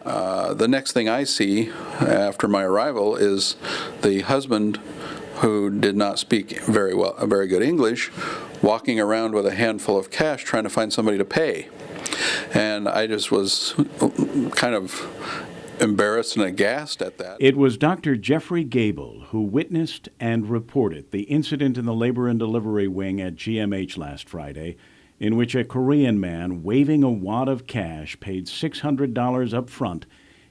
The next thing I see after my arrival is the husband, who did not speak very good English, walking around with a handful of cash trying to find somebody to pay. And I just was kind of embarrassed and aghast at that. It was Dr. Jeffrey Gambel who witnessed and reported the incident in the labor and delivery wing at GMH last Friday, in which a Korean man waving a wad of cash paid $600 up front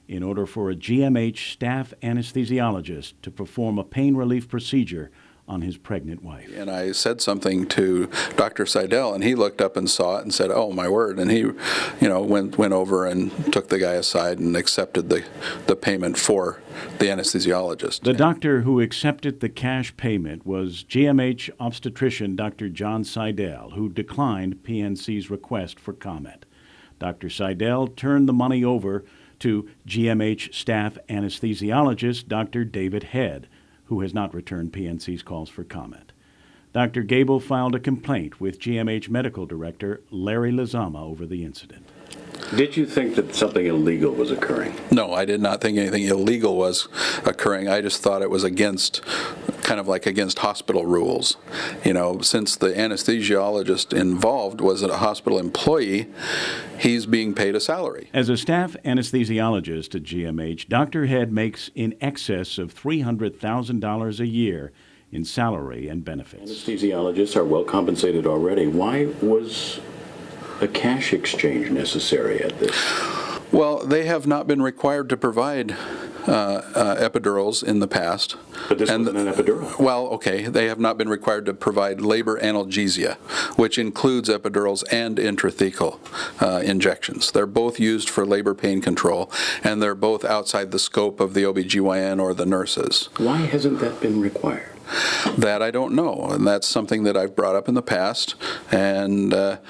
in order for a GMH staff anesthesiologist to perform a pain relief procedure on his pregnant wife. And I said something to Dr. Seidel, and he looked up and saw it and said, "Oh, my word." And he, went over and took the guy aside and accepted the payment for the anesthesiologist. The doctor who accepted the cash payment was GMH obstetrician Dr. John Seidel, who declined PNC's request for comment. Dr. Seidel turned the money over to GMH staff anesthesiologist Dr. David Head, who has not returned PNC's calls for comment. Dr. Gambel filed a complaint with GMH Medical Director Larry Lizama over the incident. Did you think that something illegal was occurring? No, I did not think anything illegal was occurring. I just thought it was against hospital rules. Since the anesthesiologist involved was a hospital employee, he's being paid a salary. As a staff anesthesiologist at GMH, Dr. Head makes in excess of $300,000 a year in salary and benefits. Anesthesiologists are well compensated already. Why was a cash exchange necessary at this? Well, they have not been required to provide epidurals in the past. But this wasn't an epidural. Well, okay, they have not been required to provide labor analgesia, which includes epidurals and intrathecal injections. They're both used for labor pain control, and they're both outside the scope of the OBGYN or the nurses. Why hasn't that been required? That I don't know, and that's something that I've brought up in the past, and there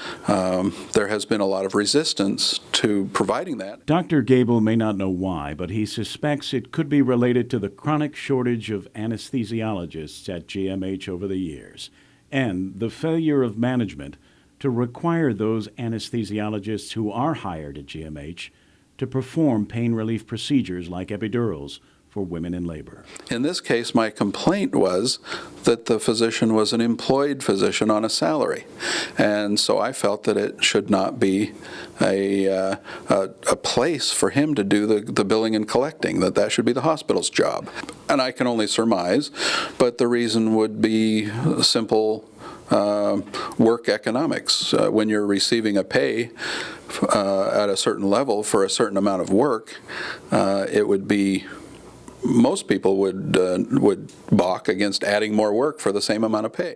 has been a lot of resistance to providing that. Dr. Gambel may not know why, but he suspects it could be related to the chronic shortage of anesthesiologists at GMH over the years, and the failure of management to require those anesthesiologists who are hired at GMH to perform pain relief procedures like epidurals for women in labor. In this case, my complaint was that the physician was an employed physician on a salary, and so I felt that it should not be a place for him to do the billing and collecting, that should be the hospital's job. And I can only surmise, but the reason would be simple work economics. When you're receiving a pay at a certain level for a certain amount of work, it would be most people would balk against adding more work for the same amount of pay.